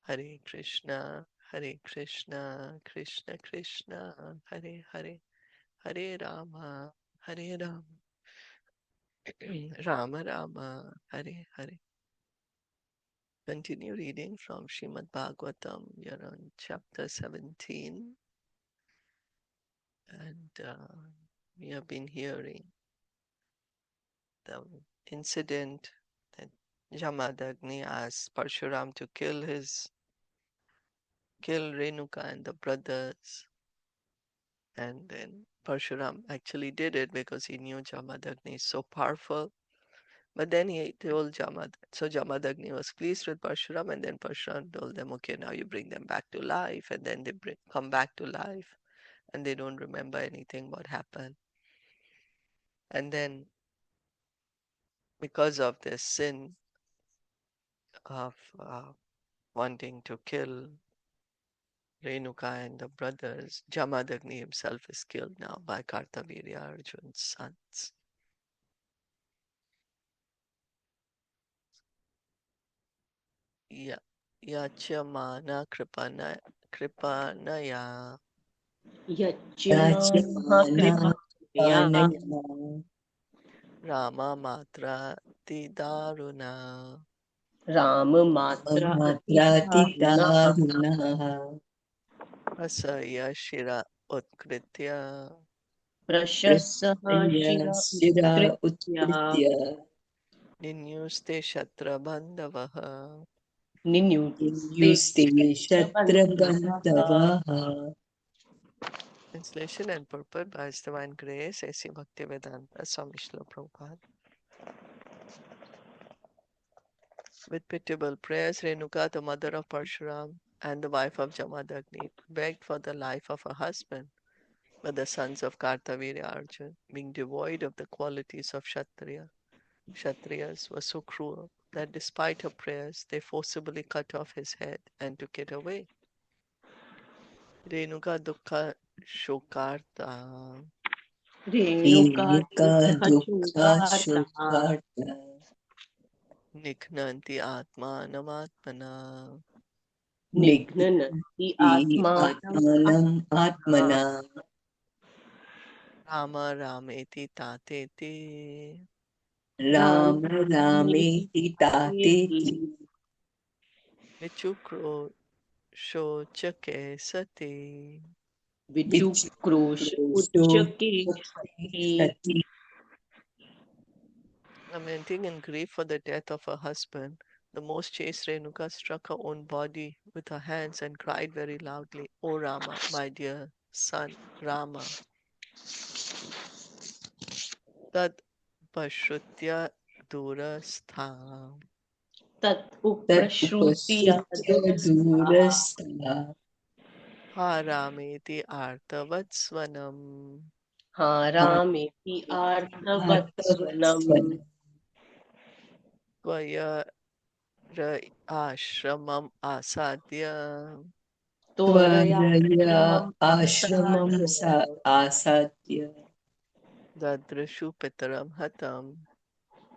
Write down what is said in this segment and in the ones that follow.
Hare Krishna, Hare Krishna, Krishna Krishna, Hare Hare, Hare Rama, Hare Rama, Rama Rama, Hare Hare. Continue reading from Srimad Bhagavatam. We are on chapter 17, and we have been hearing the incident that Jamadagni asked Paraśurāma to kill Renuka and the brothers, and then Paraśurāma actually did it because he knew Jamadagni is so powerful. But then he told so Jamadagni was pleased with Paraśurāma, and then Paraśurāma told them, okay, now you bring them back to life, and then they come back to life, and they don't remember anything what happened. And then because of this sin of wanting to kill Renuka and the brothers, Jamadagni himself is killed now by Kartavirya, Arjun's sons. Yachamana kripanaya Yachyamana Yajnana Kripanaya Rama matra tidaruna Rama Matra Atidaruna Matratidarunaha Asaya shira utkritya Prashasaha Prasya Shira Shira Utkritya Utkritya ninyuste shatra bandavaha. Ninyuste Yuste Kshatrabandavaha. Kshatrabandavaha. Translation and purport by His Divine Grace, A.C. Bhaktivedanta Swami Srila Prabhupada. With pitiable prayers, Renuka, the mother of Paraśurāma and the wife of Jamadagni, begged for the life of her husband. But the sons of Kartavirya Arjun, being devoid of the qualities of Kshatriyas, were so cruel that despite her prayers, they forcibly cut off his head and took it away. Renuka Dukkha Shokarta Renuka Renuka Dukha Dukha Shukarta Shokarta Nikhnanti Atmanamatmana Nignanati Nignanti Atmanam Atmanam Atmana Atmana Rama Rameti Tateti Ram Rama Rameti Tateti Vichukro Shochake Sati. Vichukrosh Vichukroto Uchake Sati Sati Lamenting in grief for the death of her husband, the most chaste Renuka struck her own body with her hands and cried very loudly, O Rama, my dear son Rama, Tad Pashrutya Durastha Tat Tat Uprashrutiya Upasrutya Durastha Durastha Ha Rameti Artavatsvanam Harameti Arthavatsvanam Artavatsvanam Tvaya Ashramam Asadya Tvaraya Tvaraya Shramam Ashramam Asadya Asadya Dadrishu Pitaram Hatam.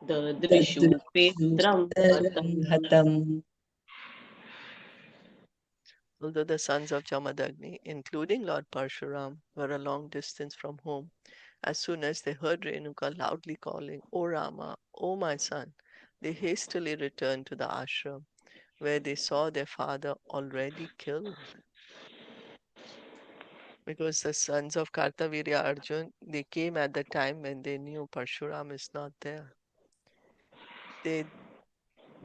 Dadrishu Petram Tadrishuttaram Hatam. Hatam Although the sons of Jamadagni, including Lord Parshuram, were a long distance from home, as soon as they heard Renuka loudly calling, O Rama, O my son, they hastily returned to the ashram, where they saw their father already killed. Because the sons of Kartavirya Arjun, they came at the time when they knew Parshuram is not there. They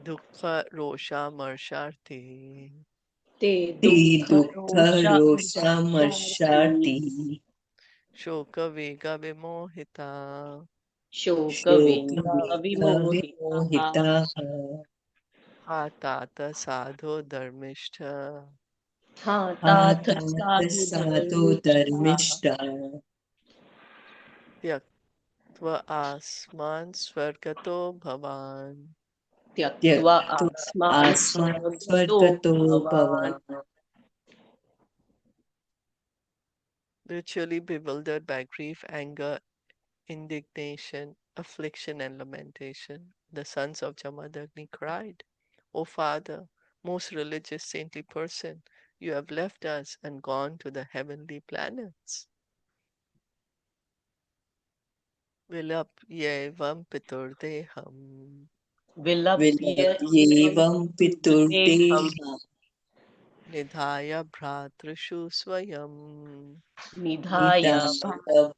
Dukkha Rosha Marsharti Te Te Dukkha Dukkha Rosha Marsharti Roshamasharti Shoka Vega Vimohita Shoka Vega Shokavika Vimohitaha Vimohitaha Hatata Sadho Dharmishta Hathatha Atata Sadhu Sadhu Dharmishta Dharmishta Tyaktva Asman Swargato Bhavan. Tyaktva Tyaktva Asman Asmat Swargato Swargato Bhavan. Bhavan Virtually bewildered by grief, anger, indignation, affliction, and lamentation, the sons of Jamadagni cried, O father, most religious saintly person, you have left us and gone to the heavenly planets. Vilapyevam piturdeham विलप्येवं विलप्येवं देहं पितुर्देहं nidhaya bhratrishu swayam निधाय निधाय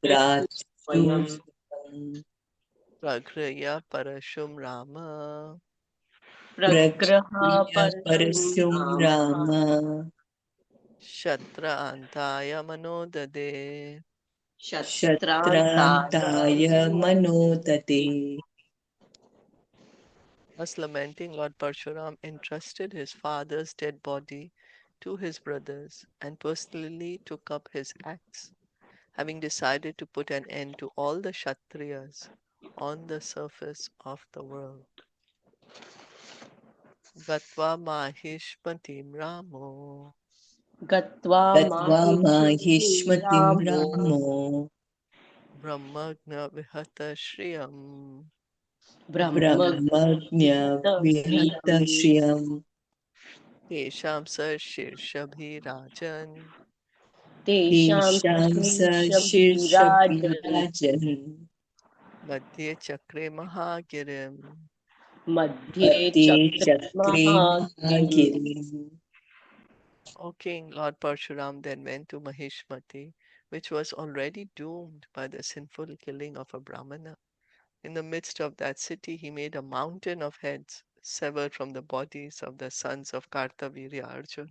भ्रातृषु स्वयं भ्रातॄषु pragraya parashum rama प्रग्रह प्रगृह्य परशुं परशुं रामः Ram shatra antaya manodade. शस्त्रान्ताय शत्रान्ताय मनोदते. Thus lamenting, Lord Parshuram entrusted his father's dead body to his brothers and personally took up his axe, having decided to put an end to all the Kshatriyas on the surface of the world. Gatva Mahishmatim Ramo गत्वा गत्वा माहिष्यति माहिष्मतिं रामो रामो Brahmagna Vihata Shriyam ब्रह्मज्ञविहतश्रियम् ब्रह्मज्ञविहतश्रियम् Tesham Sar Shirshabhirajan तेषां तेषां शीर्षभिराजन् सशीर्षविराजन् Madhye Chakre Mahagirim. मध्ये मध्ये चक्रे चक्रे महागिरि महागिरिम्. O king, Lord Parshuram then went to Mahishmati, which was already doomed by the sinful killing of a Brahmana. In the midst of that city, he made a mountain of heads severed from the bodies of the sons of Kartavirya Arjuna.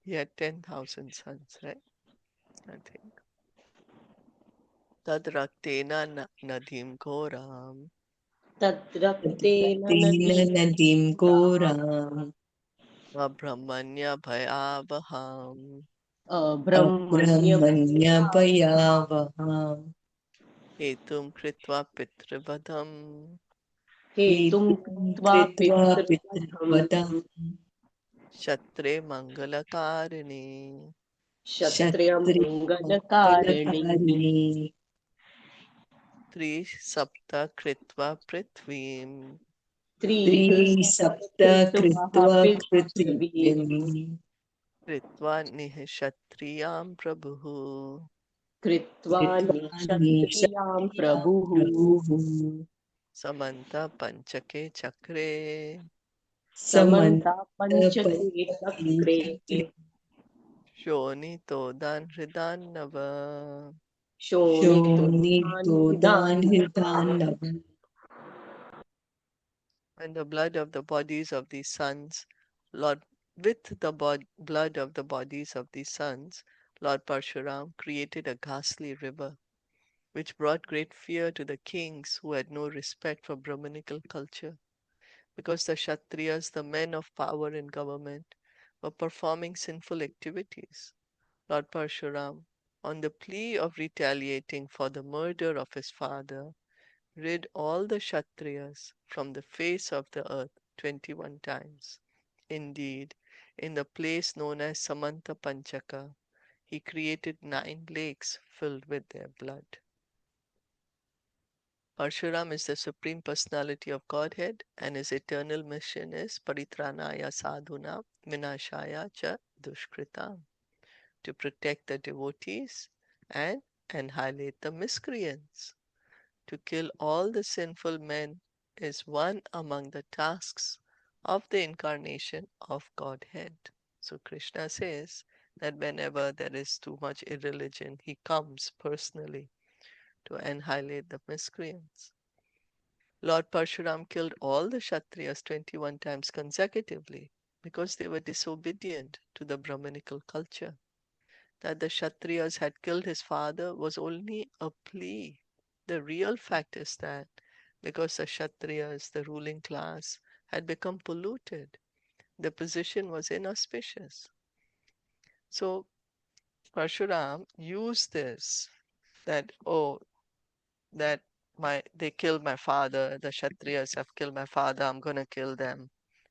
He had 10,000 sons, right? I think. Tadraktena nadim ghoram तद्रक्तेन तेन नदीं नदीं घोराम् abramanya bhayavaham अब्रह्मण्यभयावहां अब्रह्मण्यभयावहाम् hetum kritva pitrivadam हेतुं हेतुं कृत्वा कृत्वा पितृवधं पितृवधम् shatre mangalakarini. क्षत्रियमङ्गलकारिणि क्षत्रियमङ्गलकारिणी Tri sapta kritva prithvim त्रिसप्त त्रिसप्त कृत्वा कृत्वा पृथिवीं पृथिवीम् kritva nihishatriyam prabhu. कृत्वा कृत्वा निक्षत्रियां निशक्तियां प्रभुः प्रभुः Samanta panchake chakre समन्ता पञ्चके चक्रे समन्तपञ्चके shoni todan hridannava. शोणितोदान् शोणितोदान्यताम् हृदान्नवम्. And the blood of the bodies of these sons, Lord, with the blood of the bodies of these sons, Lord Parshuram created a ghastly river, which brought great fear to the kings who had no respect for Brahmanical culture, because the Kshatriyas, the men of power in government, were performing sinful activities. Lord Parshuram, on the plea of retaliating for the murder of his father, rid all the Kshatriyas from the face of the earth 21 times. Indeed, in the place known as Samanta Panchaka, he created 9 lakes filled with their blood. Parshuram is the Supreme Personality of Godhead, and his eternal mission is Paritranaya Sadhuna Vinashaya Cha Dushkritam, to protect the devotees and annihilate the miscreants. To kill all the sinful men is one among the tasks of the incarnation of Godhead. So Krishna says that whenever there is too much irreligion, he comes personally to annihilate the miscreants. Lord Parshuram killed all the Kshatriyas 21 times consecutively because they were disobedient to the Brahmanical culture. That the Kshatriyas had killed his father was only a plea. The real fact is that because the Kshatriyas, the ruling class, had become polluted, the position was inauspicious. So Parshuram used this that, oh, that they killed my father, the Kshatriyas have killed my father, I'm gonna kill them.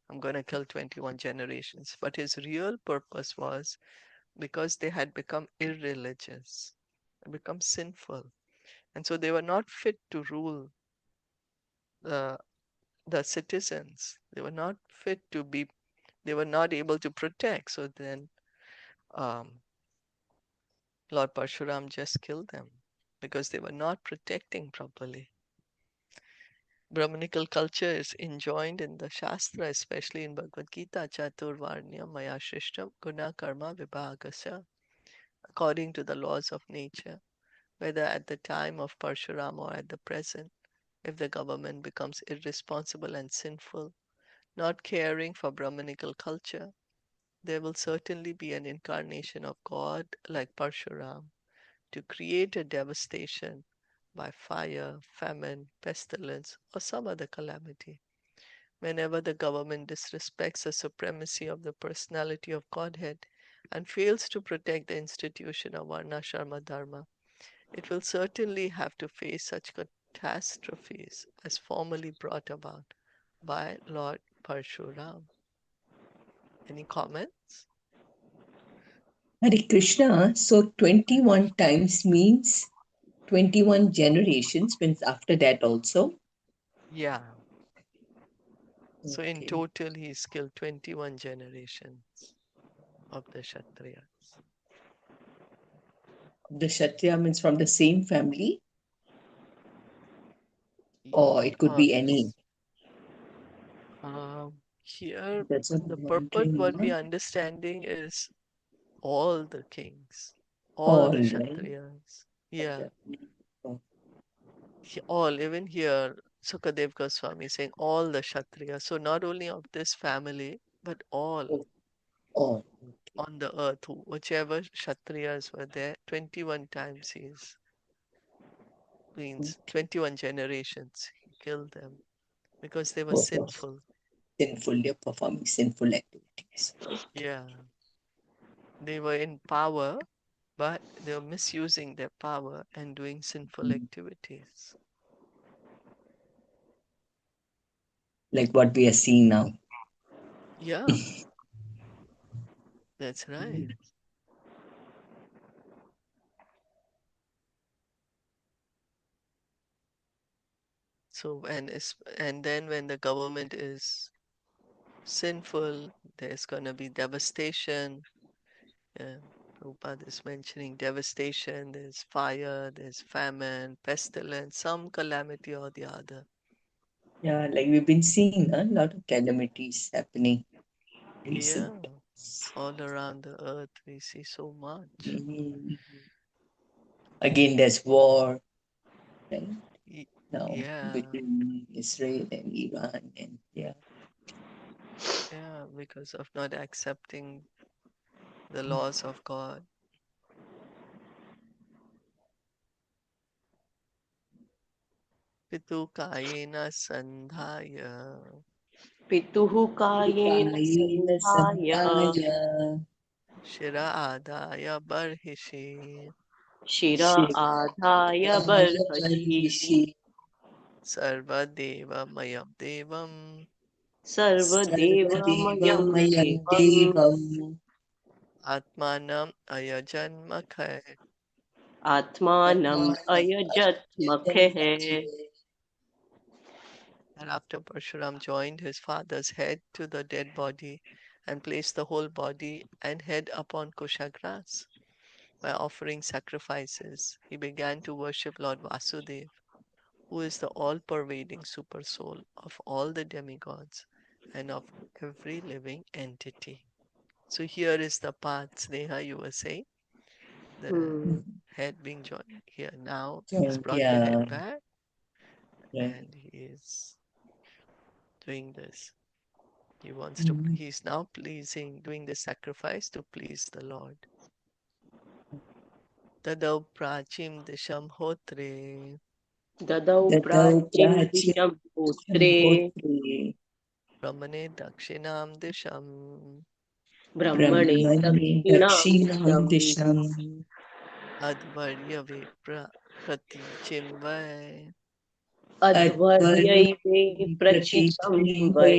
I'm gonna kill 21 generations. But his real purpose was because they had become irreligious, become sinful. And so they were not fit to rule the the citizens. They were not fit to be, they were not able to protect. So then Lord Parshuram just killed them because they were not protecting properly. Brahminical culture is enjoined in the Shastra, especially in Bhagavad Gita, Chaturvarnya Maya Shrishtam Guna Karma Vibhagasya, according to the laws of nature, whether at the time of Parshuram or at the present, if the government becomes irresponsible and sinful, not caring for Brahminical culture, there will certainly be an incarnation of God like Parshuram to create a devastation by fire, famine, pestilence, or some other calamity. Whenever the government disrespects the supremacy of the personality of Godhead and fails to protect the institution of Varnashrama Dharma, it will certainly have to face such catastrophes as formerly brought about by Lord Parshuram. Any comments? Hare Krishna, so 21 times means 21 generations, means after that also. Yeah. So in Okay. total, he's killed 21 generations of the Kshatriyas. The Kshatriya means from the same family, or it could Uh, be any. Here, That's what the I'm purport wondering. what we understanding is all the kings, all All, the right? Kshatriyas. Yeah, Oh, all, even here, Sukadev Goswami is saying all the Kshatriyas. So not only of this family, but all oh, all. Okay. on the earth, whichever Kshatriyas were there, 21 times means 21 generations he killed them because they were Oh, sinful. sinful, they're performing sinful activities. Yeah, they were in power, but they were misusing their power and doing sinful Mm. activities. Like what we are seeing now. Yeah, that's right. So, and then when the government is sinful, there's going to be devastation. Yeah, Prabhupada is mentioning devastation, there's fire, there's famine, pestilence, some calamity or the other. Yeah, like we've been seeing a lot of calamities happening recent. Yeah, all around the earth we see so much. Mhm. Again, there's war, right? Y- Now Yeah, between Israel and Iran, and yeah. yeah, because of not accepting the laws of God. Pitu kayena sandhaya पितुः कायेन Kaina सन्धाय Santaya shira adaya barhishi शिरा आधाय Shivaya बर्हषि Parvishi sarva deva mayam devam सर्वदेवमयं Sarvadevam Mayam देवम् Devam atmanam ayajanmakhay. आत्मानम् अयजत् मखः. And after Parshuram joined his father's head to the dead body and placed the whole body and head upon Kushagras by offering sacrifices, he began to worship Lord Vasudev, who is the all-pervading super soul of all the demigods and of every living entity. So here is the path, Sneha, you were saying, the head being joined here. Now he's Join, brought the head yeah, back right. and he is doing this. He wants to, Mhm. he's now doing the sacrifice to please the Lord. Tadau prachim disham hotre ददौ Dadau प्राचीं Prachya दिशं पुत्रे Sambhotre brahmane dakshinam disham ब्रह्मणे Brahmane दक्षिणां Dakshinam दिशम् Disham advarya praticim vai. अध्वर्यैवे प्रचितं वै Pratichimvai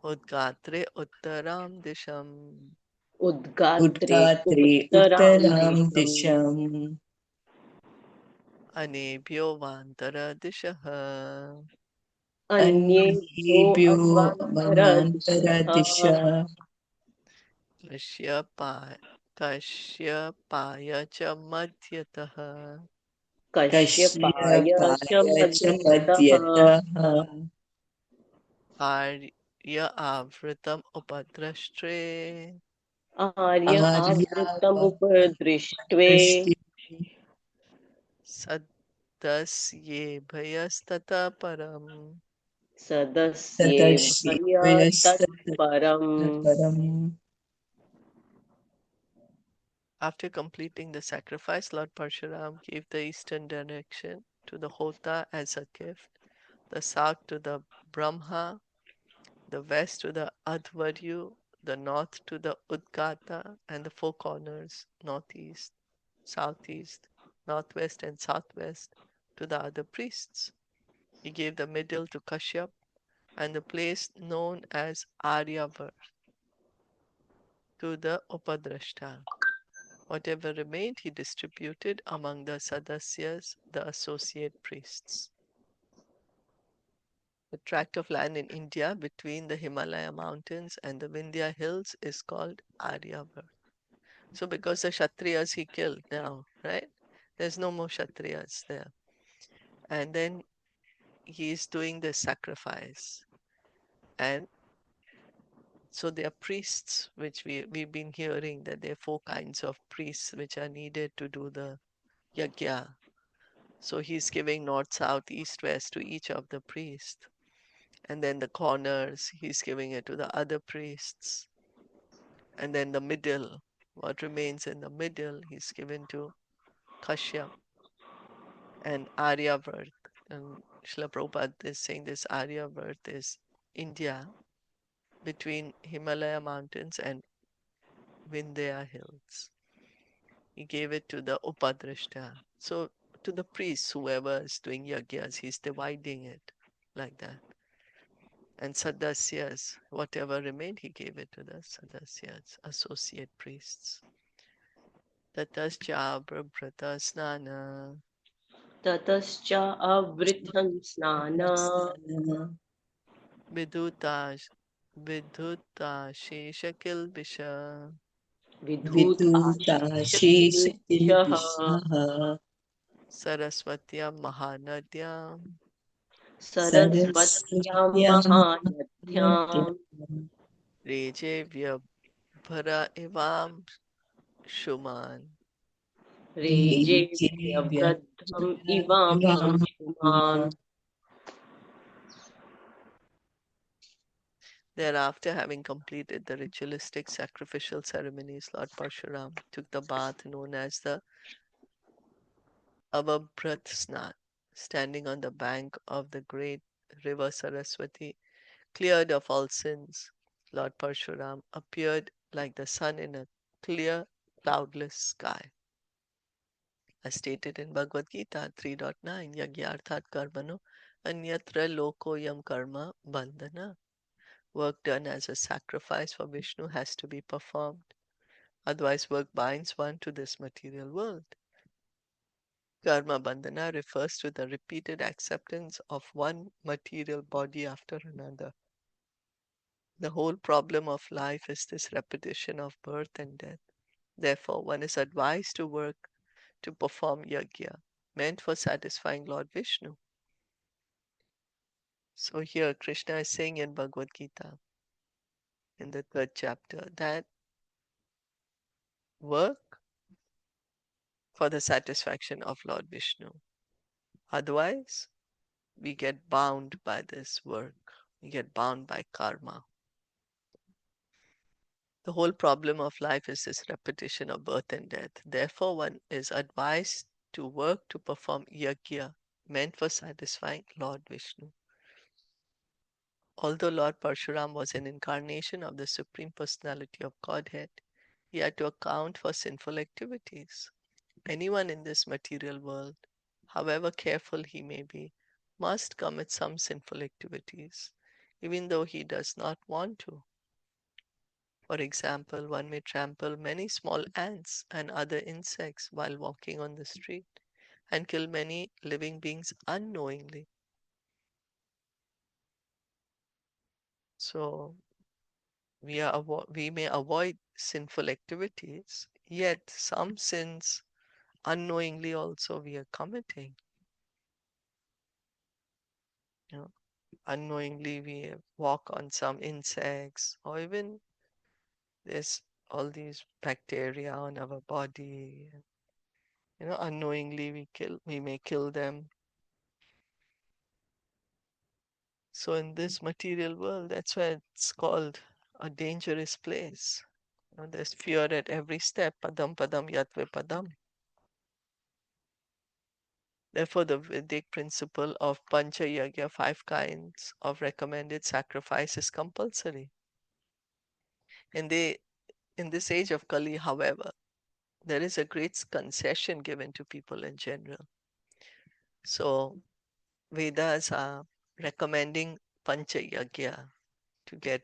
Udgatre uttaram disham उद्गात्रे Udgatre उत्तरां Uttaram दिशम् Disham anebhyo vantara dishaha. अन्येभ्यो अन्येभ्यो अवान्तरदिशः अवान्तरदिशा कश्यपाय कश्यपाय च मध्यतः कश्यपाय च कश्यपाय च मध्यतः मध्यतः आर्य आवृतम् उपद्रष्ट्रे आर्य आवृतमुपदृष्ट्वे आर्यावृतदृष्टि सदस्येभयस्ततः परम्. सदस्येभ्य तत्परम्. तदश्येभयस्ततः After completing the sacrifice, Lord Parshuram gave the eastern direction to the Hota as a gift, the south to the Brahma, the west to the Advaryu, the north to the Udgata, and the four corners, northeast, southeast, northwest, and southwest, to the other priests. He gave the middle to Kashyap and the place known as Aryavar to the Upadrashta. Whatever remained, he distributed among the Sadasyas, the associate priests. The tract of land in India between the Himalaya mountains and the Vindhya hills is called Aryavar. So because the Kshatriyas he killed now, right? There's no more Kshatriyas there. And then he's doing the sacrifice. And so there are priests, which we've been hearing that there are 4 kinds of priests which are needed to do the yajna. So he's giving north, south, east, west to each of the priests. And then the corners, he's giving it to the other priests. And then the middle, what remains in the middle, he's given to Kashyap and Aryavart. And Srila Prabhupada is saying this Aryavart is India between Himalaya mountains and Vindhya hills. He gave it to the Upadrashta. So to the priests, whoever is doing yajnas, he's dividing it like that. And Sadasyas, whatever remained, he gave it to the Sadasyas, associate priests. Tatascha Brabhrata Snana ततश्च आवृतं स्नान Viduta Sheshakilbisha विधूत आशीषकिल्बिषः विदुताशेषकिल्बिषः Saraswatyam Mahanadhyam सरस्वत्यां सरस्वत्यां महानद्यां Reje Vyabhara Evam Shuman. रेजे व्यवृद्धम् इवांशुमान्. Thereafter, having completed the ritualistic sacrificial ceremonies, Lord Parshuram took the bath known as the Avabhrat Snan, standing on the bank of the great river Saraswati, cleared of all sins. Lord Parshuram appeared like the sun in a clear, cloudless sky. As stated in Bhagavad Gita 3.9, Yagyarthat Karmano Anyatra Loko Yam Karma Bandhana. Work done as a sacrifice for Vishnu has to be performed. Otherwise, work binds one to this material world. Karma bandhana refers to the repeated acceptance of one material body after another. The whole problem of life is this repetition of birth and death. Therefore, one is advised to work to perform yajna, meant for satisfying Lord Vishnu. So here Krishna is saying in Bhagavad Gita, in the 3rd chapter, that work for the satisfaction of Lord Vishnu. Otherwise, we get bound by this work. We get bound by karma. The whole problem of life is this repetition of birth and death. Therefore, one is advised to work to perform yajna, meant for satisfying Lord Vishnu. Although Lord Parshuram was an incarnation of the Supreme Personality of Godhead, he had to account for sinful activities. Anyone in this material world, however careful he may be, must commit some sinful activities, even though he does not want to. For example, one may trample many small ants and other insects while walking on the street and kill many living beings unknowingly. So we may avoid sinful activities, yet some sins unknowingly also we are committing. You know, unknowingly we walk on some insects, or even there's all these bacteria on our body. You know, unknowingly we may kill them. So in this material world, that's why it's called a dangerous place. You know, there's fear at every step. Padam padam yatve padam. Therefore, the Vedic principle of Pancha Yagya, 5 kinds of recommended sacrifice, is compulsory. In this age of Kali, however, there is a great concession given to people in general. So Vedas are recommending Pancha Yagya to get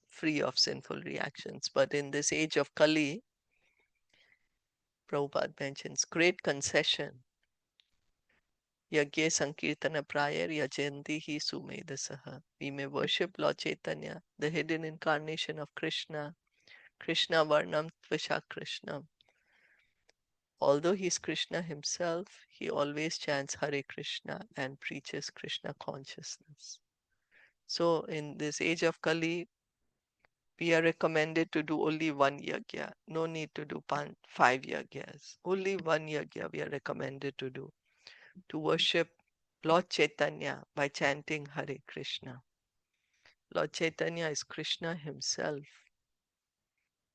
free of sinful reactions. But in this age of Kali, Prabhupada mentions great concession. Yagya Sankirtana Prayar Yajanti Hi Sumedasaha. We may worship Lord Chaitanya, the hidden incarnation of Krishna, Krishna Varnam Tvasha Krishnam. Although he is Krishna himself, he always chants Hare Krishna and preaches Krishna consciousness. So in this age of Kali, we are recommended to do only 1 yagya. No need to do 5 yagyas. Only 1 yagya we are recommended to do. To worship Lord Chaitanya by chanting Hare Krishna. Lord Chaitanya is Krishna himself.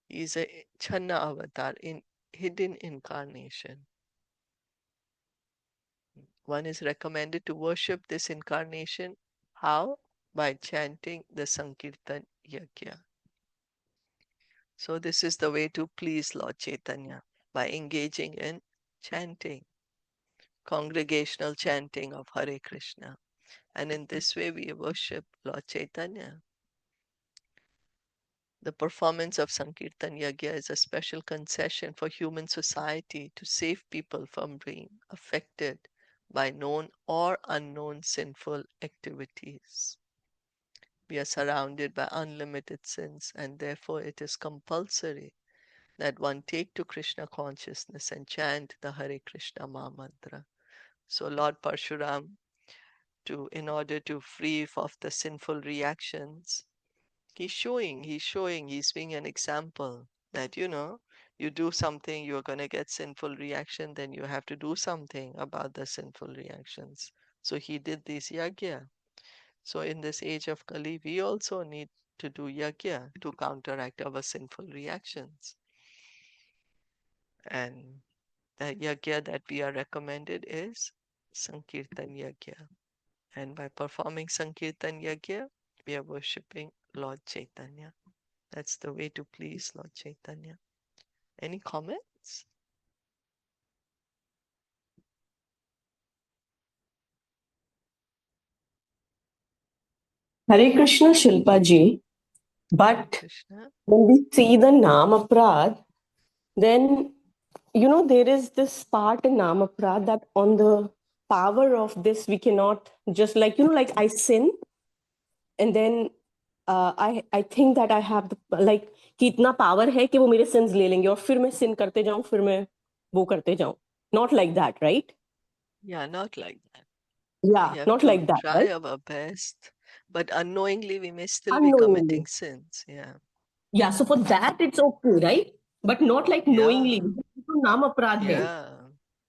He is a Channa avatar, in hidden incarnation. One is recommended to worship this incarnation. How? By chanting the Sankirtan Yagya. So this is the way to please Lord Chaitanya, by engaging in chanting, congregational chanting of Hare Krishna. And in this way we worship Lord Chaitanya. The performance of Sankirtan Yagya is a special concession for human society to save people from being affected by known or unknown sinful activities. We are surrounded by unlimited sins, and therefore it is compulsory that one take to Krishna consciousness and chant the Hare Krishna Mahamantra. So Lord Paraśurāma, in order to free of the sinful reactions, he's being an example that, you do something, you're going to get sinful reaction, then you have to do something about the sinful reactions. So he did this yagya. So in this age of Kali, we also need to do yagya to counteract our sinful reactions. And the yagya that we are recommended is Sankirtan Yagya. And by performing Sankirtan Yagya, we are worshipping Lord Chaitanya. That's the way to please Lord Chaitanya. Any comments? Hare Krishna, Shilpa ji. But Krishna? when we see the Namaprad, then, there is this part in Namaprad that on the power of this, we cannot just like I sin, and then I think that I have like कि इतना power है कि वो मेरे sins ले लेंगे और फिर मैं sin करते जाऊं, फिर मैं वो करते जाऊं. Not like that, right? Yeah, not like that. Yeah, We have not to like that, try right? our best, but unknowingly we may still be Unknowingly. committing sins. Yeah. Yeah, so for that it's okay, right? But not like knowingly. Yeah. तो नाम अपराध है.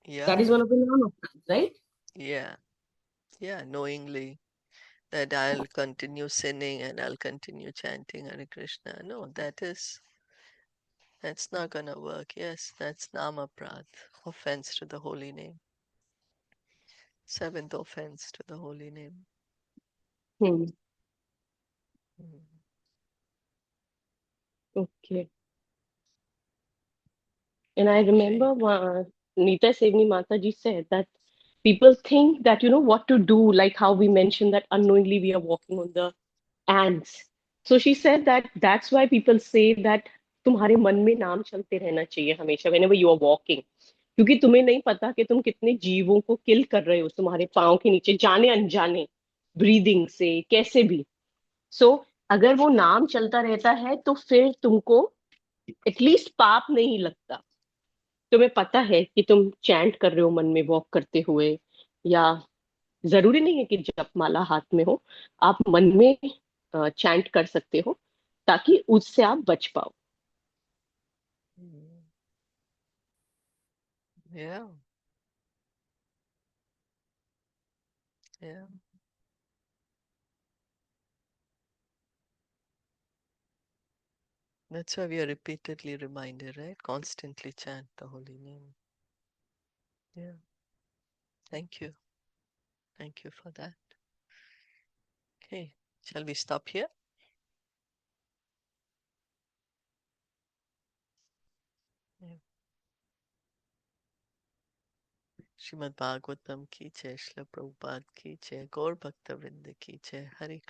Yeah. That Yeah. is one of the नाम अपराध, right? Yeah. Yeah. Knowingly that I'll continue sinning and I'll continue chanting Hare Krishna. No, that's not gonna work. Yes, that's Namaprad, offense to the holy name. 7th offense to the holy name. Hmm. Mm. Okay. And I remember Nita Sevni Mataji said that people think that, what to do, like how we mentioned that unknowingly we are walking on the ants. So she said that that's why people say that तुम्हारे मन में नाम चलते रहना चाहिए हमेशा whenever you are walking. क्योंकि तुम्हें नहीं पता कि तुम कितने जीवों को किल कर रहे हो तुम्हारे पाँव के नीचे जाने अनजाने ब्रीदिंग से कैसे भी. सो अगर वो नाम चलता रहता है तो फिर तुमको एटलीस्ट पाप नहीं लगता। तुम्हें पता है कि तुम चैंट कर रहे हो मन में वॉक करते हुए, या जरूरी नहीं है कि जपमाला हाथ में हो, आप मन में चैंट कर सकते हो ताकि उससे आप बच पाओ। Mm. Yeah, yeah. That's why we are repeatedly reminded, right? Constantly chant the holy name. Yeah. Thank you. Thank you for that. Okay. Shall we stop here? Yeah. Srimad Bhagavatam ki jai, Srila Prabhupada ki jai, Gaur Bhakta Vrinda ki jai, Hare